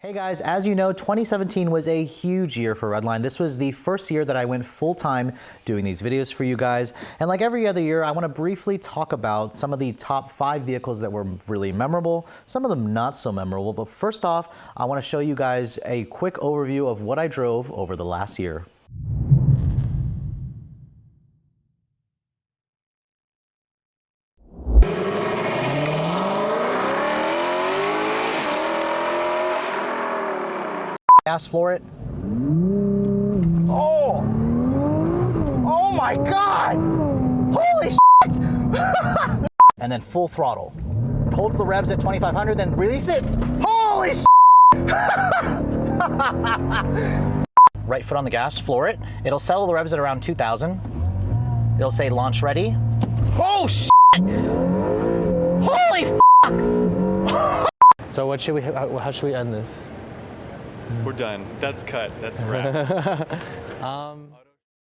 Hey guys, as you know, 2017 was a huge year for Redline. This was the first year that I went full-time doing these videos for you guys. And like every other year, I want to briefly talk about some of the top 5 vehicles that were really memorable, some of them not so memorable. But first off, I want to show you guys a quick overview of what I drove over the last year. Gas floor it. Oh! Oh my God! Holy shit! And then full throttle. It holds the revs at 2,500, then release it. Holy shit! Right foot on the gas, floor it. It'll settle the revs at around 2,000. It'll say launch ready. Oh shit! Holy fuck! So what should we? How should we end this? We're done. That's cut. That's a wrap.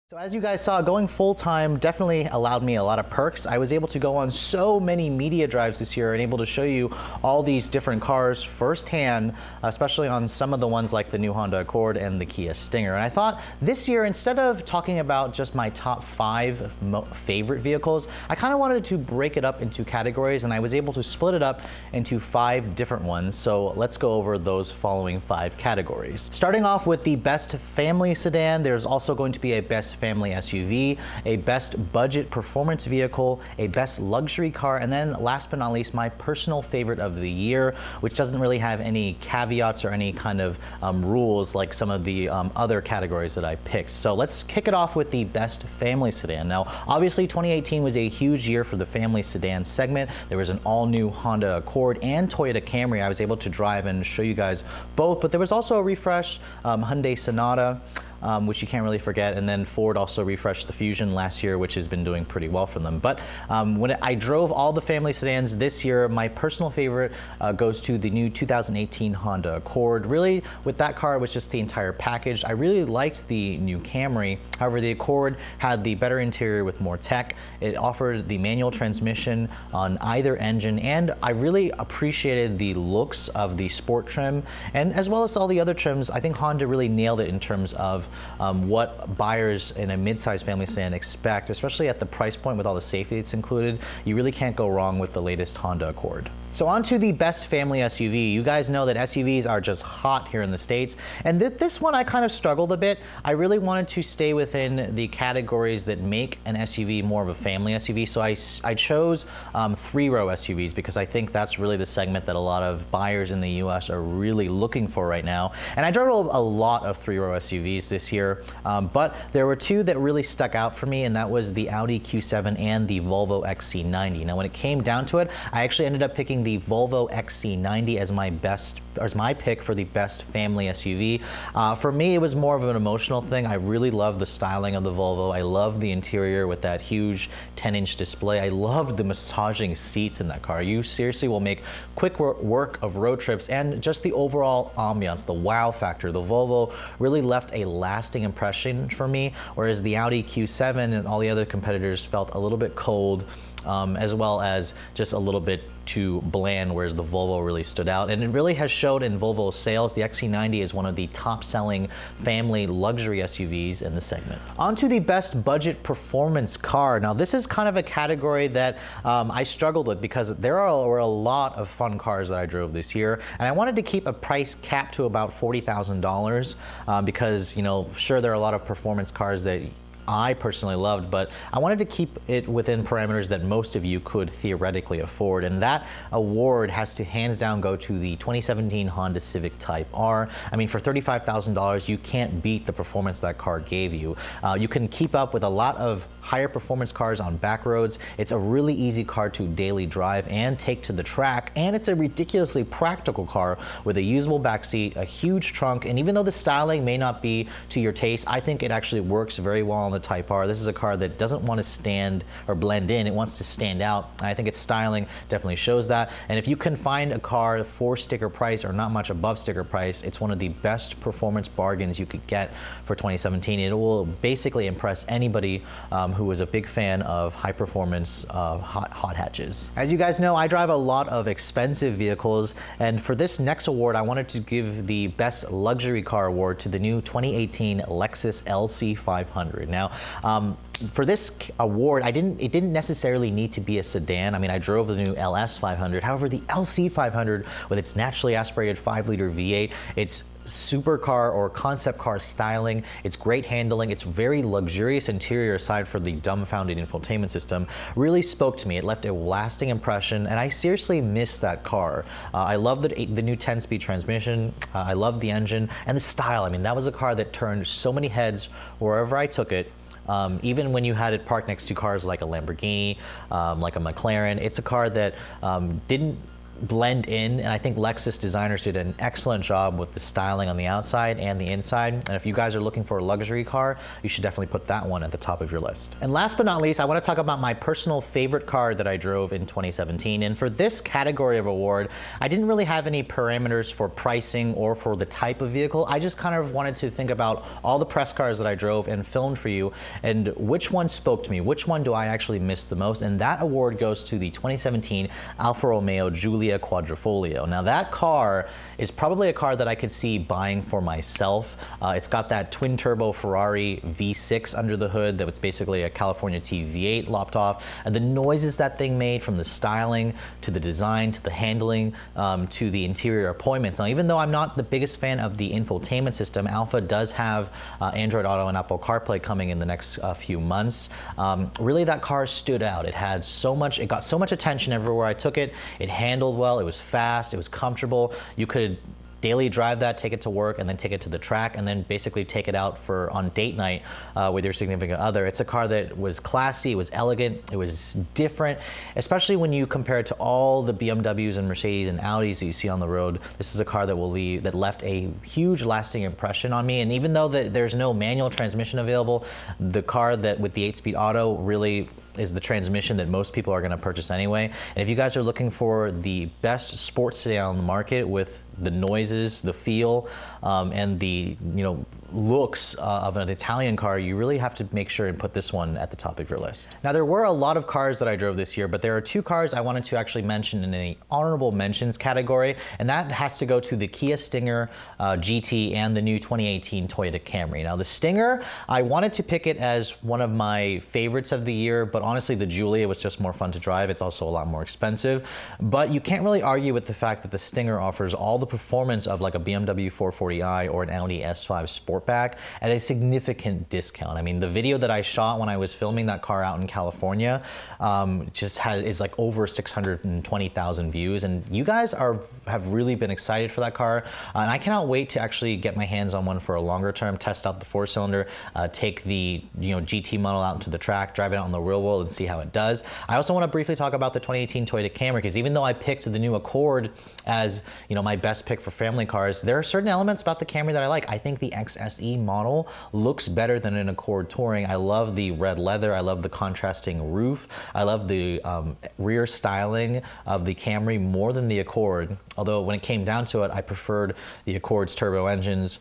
So as you guys saw, going full-time definitely allowed me a lot of perks. I was able to go on so many media drives this year and able to show you all these different cars firsthand, especially on some of the ones like the new Honda Accord and the Kia Stinger. And I thought this year, instead of talking about just my top 5 favorite vehicles, I kind of wanted to break it up into categories, and I was able to split it up into 5 different ones. So let's go over those following 5 categories. Starting off with the best family sedan, there's also going to be a best family SUV, a best budget performance vehicle, a best luxury car, and then last but not least, my personal favorite of the year, which doesn't really have any caveats or any kind of rules like some of the other categories that I picked. So let's kick it off with the best family sedan. Now, obviously 2018 was a huge year for the family sedan segment. There was an all-new Honda Accord and Toyota Camry I was able to drive and show you guys both, but there was also a refreshed Hyundai Sonata, which you can't really forget, and then Ford also refreshed the Fusion last year, which has been doing pretty well for them. But when I drove all the family sedans this year, my personal favorite goes to the new 2018 Honda Accord. Really, with that car, it was just the entire package. I really liked the new Camry. However, the Accord had the better interior with more tech. It offered the manual transmission on either engine, and I really appreciated the looks of the sport trim, and as well as all the other trims. I think Honda really nailed it in terms of what buyers in a mid-sized family sedan expect, especially at the price point with all the safety that's included. You really can't go wrong with the latest Honda Accord. So on to the best family SUV. You guys know that SUVs are just hot here in the States, and this one I kind of struggled a bit. I really wanted to stay within the categories that make an SUV more of a family SUV, so I chose 3-row SUVs because I think that's really the segment that a lot of buyers in the US are really looking for right now. And I drove a lot of 3-row SUVs this year, but there were 2 that really stuck out for me, and that was the Audi Q7 and the Volvo XC90. Now when it came down to it, I actually ended up picking the Volvo XC90 as my pick for the best family SUV. For me, it was more of an emotional thing. I really love the styling of the Volvo. I love the interior with that huge 10-inch display. I love the massaging seats in that car. You seriously will make quick work of road trips, and just the overall ambiance, the wow factor. The Volvo really left a lasting impression for me, whereas the Audi Q7 and all the other competitors felt a little bit cold, as well as just a little bit too bland, whereas the Volvo really stood out. And it really has showed in Volvo sales. The XC90 is one of the top-selling family luxury SUVs in the segment. On to the best budget performance car. Now this is kind of a category that I struggled with because were a lot of fun cars that I drove this year, and I wanted to keep a price cap to about $40,000 because, you know, sure, there are a lot of performance cars that I personally loved, but I wanted to keep it within parameters that most of you could theoretically afford, and that award has to hands down go to the 2017 Honda Civic Type R. I mean, for $35,000, you can't beat the performance that car gave you. You can keep up with a lot of higher performance cars on back roads. It's a really easy car to daily drive and take to the track, and it's a ridiculously practical car with a usable back seat, a huge trunk, and even though the styling may not be to your taste, I think it actually works very well on the Type R. This is a car that doesn't want to stand or blend in, it wants to stand out. And I think its styling definitely shows that. And if you can find a car for sticker price or not much above sticker price, it's one of the best performance bargains you could get for 2017. It will basically impress anybody who is a big fan of high performance hot hatches. As you guys know, I drive a lot of expensive vehicles, and for this next award, I wanted to give the Best Luxury Car Award to the new 2018 Lexus LC500. Now, for this award, it didn't necessarily need to be a sedan. I mean, I drove the new LS500. However, the LC500, with its naturally aspirated 5-liter V8, its supercar or concept car styling, its great handling, its very luxurious interior aside from the dumbfounded infotainment system, really spoke to me. It left a lasting impression, and I seriously miss that car. I love the new 10-speed transmission. I love the engine and the style. I mean, that was a car that turned so many heads wherever I took it. Even when you had it parked next to cars like a Lamborghini, like a McLaren, it's a car that didn't blend in, and I think Lexus designers did an excellent job with the styling on the outside and the inside. And if you guys are looking for a luxury car, you should definitely put that one at the top of your list. And last but not least, I want to talk about my personal favorite car that I drove in 2017. And for this category of award, I didn't really have any parameters for pricing or for the type of vehicle. I just kind of wanted to think about all the press cars that I drove and filmed for you, and which one spoke to me, which one do I actually miss the most. And that award goes to the 2017 Alfa Romeo Giulia Quadrifoglio. Now, that car is probably a car that I could see buying for myself. It's got that twin turbo Ferrari V6 under the hood that was basically a California T V8 lopped off, and the noises that thing made, from the styling to the design to the handling to the interior appointments. Now, even though I'm not the biggest fan of the infotainment system, Alfa does have Android Auto and Apple CarPlay coming in the next few months. Really, that car stood out. It had so much, it got so much attention everywhere I took it. It handled well, it was fast, it was comfortable. You could daily drive that, take it to work, and then take it to the track, and then basically take it out on date night with your significant other. It's a car that was classy, it was elegant, it was different, especially when you compare it to all the BMWs and Mercedes and Audis that you see on the road. This is a car that left a huge lasting impression on me. And even though there's no manual transmission available, the car that with the 8-speed auto really is the transmission that most people are going to purchase anyway. And if you guys are looking for the best sports sedan on the market with the noises, the feel, and the looks of an Italian car, you really have to make sure and put this one at the top of your list. Now, there were a lot of cars that I drove this year, but there are two cars I wanted to actually mention in an honorable mentions category, and that has to go to the Kia Stinger GT and the new 2018 Toyota Camry. Now, the Stinger, I wanted to pick it as one of my favorites of the year, but honestly, the Giulia was just more fun to drive. It's also a lot more expensive, but you can't really argue with the fact that the Stinger offers all the performance of like a BMW 440i or an Audi S5 Sportback at a significant discount. I mean, the video that I shot when I was filming that car out in California is like over 620,000 views, and you guys have really been excited for that car, and I cannot wait to actually get my hands on one for a longer term, test out the 4-cylinder, take the GT model out into the track, drive it out in the real world and see how it does. I also want to briefly talk about the 2018 Toyota Camry, because even though I picked the new Accord as my best pick for family cars, there are certain elements about the Camry that I like. I think the XSE model looks better than an Accord Touring. I love the red leather, I love the contrasting roof, I love the rear styling of the Camry more than the Accord, although when it came down to it, I preferred the Accord's turbo engines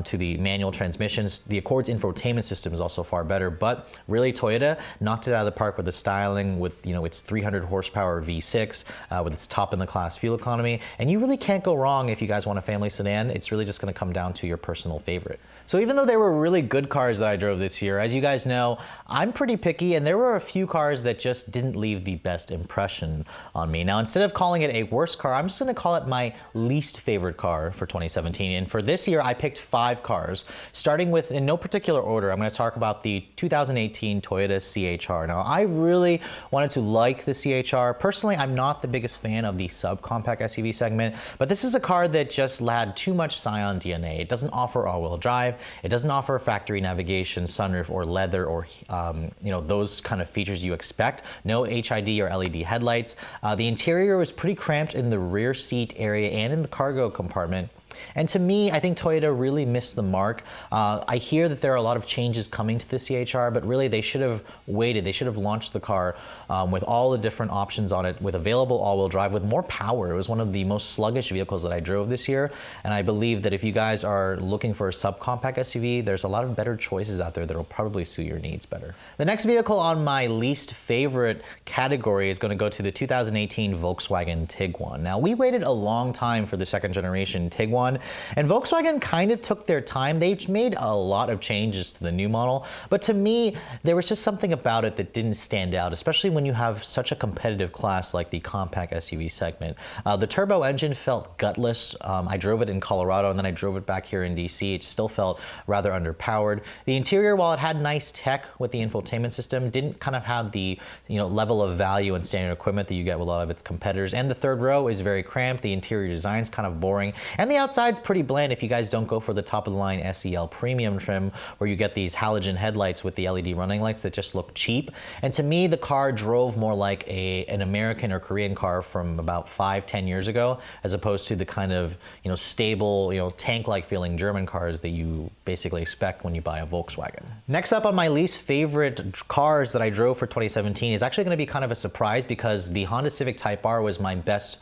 to the manual transmissions. The Accord's infotainment system is also far better, but really Toyota knocked it out of the park with the styling, with its 300 horsepower V6, with its top in the class fuel economy, and you really can't go wrong if you guys want a family sedan. It's really just going to come down to your personal favorite. So even though there were really good cars that I drove this year, as you guys know, I'm pretty picky, and there were a few cars that just didn't leave the best impression on me. Now, instead of calling it a worst car, I'm just going to call it my least favorite car for 2017. And for this year, I picked 5 cars, starting with, in no particular order, I'm going to talk about the 2018 Toyota CHR. Now, I really wanted to like the CHR. Personally, I'm not the biggest fan of the subcompact SUV segment, but this is a car that just had too much Scion DNA. It doesn't offer all-wheel drive. It doesn't offer factory navigation, sunroof, or leather, or those kind of features you expect. No HID or LED headlights. The interior was pretty cramped in the rear seat area and in the cargo compartment. And to me, I think Toyota really missed the mark. I hear that there are a lot of changes coming to the CHR, but really they should have waited. They should have launched the car with all the different options on it, with available all-wheel drive, with more power. It was one of the most sluggish vehicles that I drove this year, and I believe that if you guys are looking for a subcompact SUV, there's a lot of better choices out there that will probably suit your needs better. The next vehicle on my least favorite category is going to go to the 2018 Volkswagen Tiguan. Now, we waited a long time for the second generation Tiguan, and Volkswagen kind of took their time. They made a lot of changes to the new model, but to me, there was just something about it that didn't stand out, especially when you have such a competitive class like the compact SUV segment. The turbo engine felt gutless. I drove it in Colorado and then I drove it back here in DC. It still felt rather underpowered. The interior, while it had nice tech with the infotainment system, didn't kind of have the level of value and standard equipment that you get with a lot of its competitors. And the third row is very cramped. The interior design's kind of boring. And the outside's pretty bland if you guys don't go for the top of the line SEL premium trim, where you get these halogen headlights with the LED running lights that just look cheap. And to me, the car drove more like an American or Korean car from about 5-10 years ago, as opposed to the kind of stable, tank-like feeling German cars that you basically expect when you buy a Volkswagen. Next up on my least favorite cars that I drove for 2017 is actually going to be kind of a surprise, because the Honda Civic Type R was my best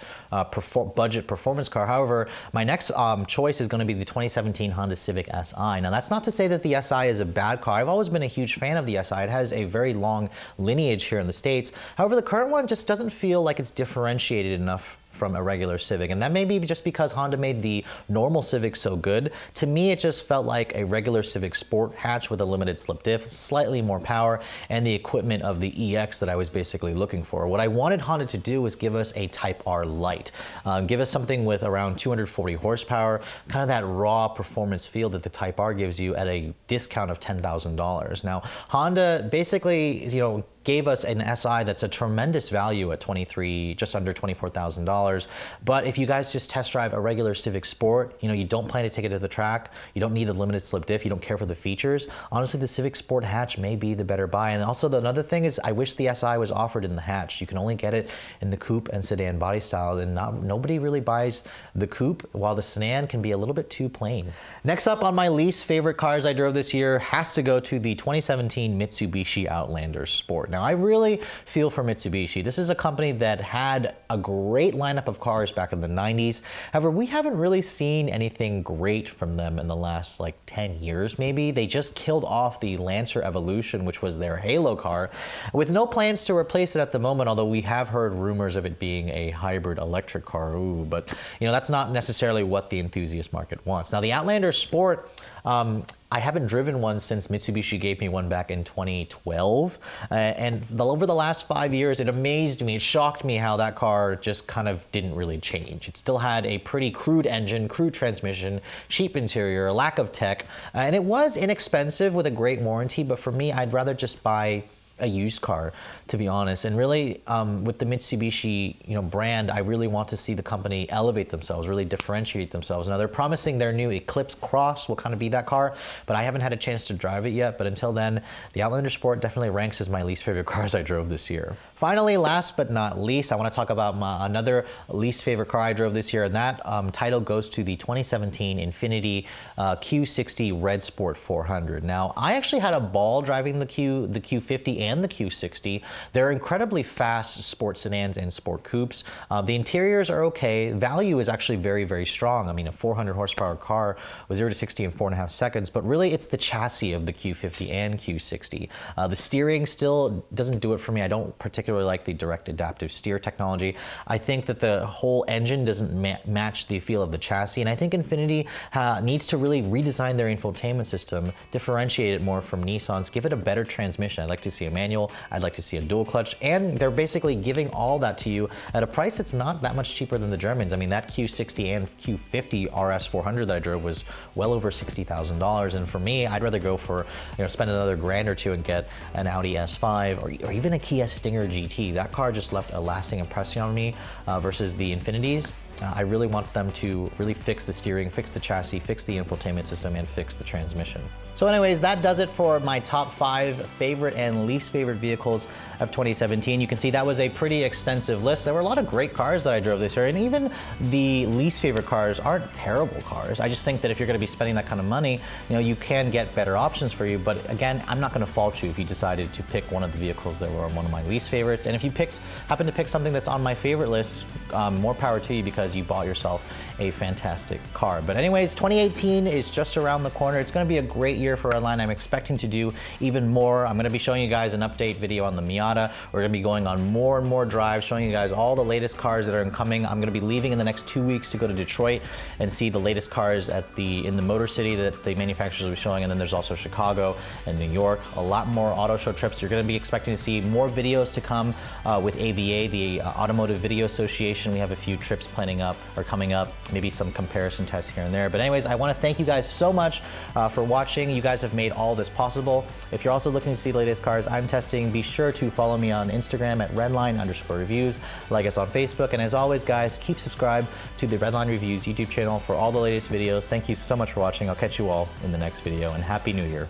budget performance car. However, my next choice is going to be the 2017 Honda Civic Si. Now, that's not to say that the Si is a bad car. I've always been a huge fan of the Si. It has a very long lineage here in the States. However, the current one just doesn't feel like it's differentiated enough from a regular Civic, and that may be just because Honda made the normal Civic so good. To me, it just felt like a regular Civic Sport hatch with a limited slip diff, slightly more power, and the equipment of the EX that I was basically looking for. What I wanted Honda to do was give us a Type R Lite, give us something with around 240 horsepower, kind of that raw performance feel that the Type R gives you at a discount of $10,000. Now, Honda basically, gave us an Si that's a tremendous value at just under $24,000. But if you guys just test drive a regular Civic Sport, you don't plan to take it to the track, you don't need a limited slip diff, you don't care for the features, honestly, the Civic Sport hatch may be the better buy. And also, another thing is, I wish the Si was offered in the hatch. You can only get it in the coupe and sedan body style, and nobody really buys the coupe, while the sedan can be a little bit too plain. Next up on my least favorite cars I drove this year has to go to the 2017 Mitsubishi Outlander Sport. Now, I really feel for Mitsubishi. This is a company that had a great lineup of cars back in the 90s. However, we haven't really seen anything great from them in the last 10 years maybe. They just killed off the Lancer Evolution, which was their halo car, with no plans to replace it at the moment, although we have heard rumors of it being a hybrid electric car. Ooh, but that's not necessarily what the enthusiast market wants. Now, the Outlander Sport, I haven't driven one since Mitsubishi gave me one back in 2012. And over the last 5 years, it amazed me, it shocked me how that car just kind of didn't really change. It still had a pretty crude engine, crude transmission, cheap interior, lack of tech, and it was inexpensive with a great warranty, but for me, I'd rather just buy a used car, to be honest. And really, with the Mitsubishi brand, I really want to see the company elevate themselves, really differentiate themselves. Now, they're promising their new Eclipse Cross will kind of be that car, but I haven't had a chance to drive it yet. But until then, the Outlander Sport definitely ranks as my least favorite cars I drove this year. Finally, last but not least, I want to talk about another least favorite car I drove this year, and that title goes to the 2017 Infiniti Q60 Red Sport 400. Now, I actually had a ball driving the Q50 and the Q60. They're incredibly fast sport sedans and sport coupes. The interiors are okay. Value is actually very, very strong. I mean, a 400 horsepower car with 0 to 60 in 4.5 seconds, but really it's the chassis of the Q50 and Q60. The steering still doesn't do it for me. I don't particularly like the direct adaptive steer technology. I think that the whole engine doesn't match the feel of the chassis, and I think Infiniti needs to really redesign their infotainment system, differentiate it more from Nissan's, give it a better transmission. I'd like to see a manual, I'd like to see a dual clutch, and they're basically giving all that to you at a price that's not that much cheaper than the Germans. I mean, that Q60 and Q50 RS 400 that I drove was well over $60,000, and for me, I'd rather go for, spend another grand or two and get an Audi S5 or even a Kia Stinger GT. That car just left a lasting impression on me versus the Infinitis. I really want them to really fix the steering, fix the chassis, fix the infotainment system, and fix the transmission. So anyways, that does it for my top 5 favorite and least favorite vehicles of 2017. You can see that was a pretty extensive list. There were a lot of great cars that I drove this year, and even the least favorite cars aren't terrible cars. I just think that if you're gonna be spending that kind of money, you can get better options for you. But again, I'm not gonna fault you if you decided to pick one of the vehicles that were one of my least favorites. And if you happen to pick something that's on my favorite list, more power to you, because you bought yourself a fantastic car. But anyways, 2018 is just around the corner. It's gonna be a great year for Redline. I'm expecting to do even more. I'm gonna be showing you guys an update video on the Miata. We're gonna be going on more and more drives, showing you guys all the latest cars that are incoming. I'm gonna be leaving in the next 2 weeks to go to Detroit and see the latest cars in the Motor City that the manufacturers will be showing. And then there's also Chicago and New York. A lot more auto show trips. You're gonna be expecting to see more videos to come with AVA, the Automotive Video Association. We have a few trips coming up, maybe some comparison tests here and there. But anyways, I want to thank you guys so much for watching. You guys have made all this possible. If you're also looking to see the latest cars I'm testing, be sure to follow me on Instagram at redline_reviews, like us on Facebook, and as always guys, keep subscribed to the Redline Reviews YouTube channel for all the latest videos. Thank you so much for watching. I'll catch you all in the next video, and Happy New Year.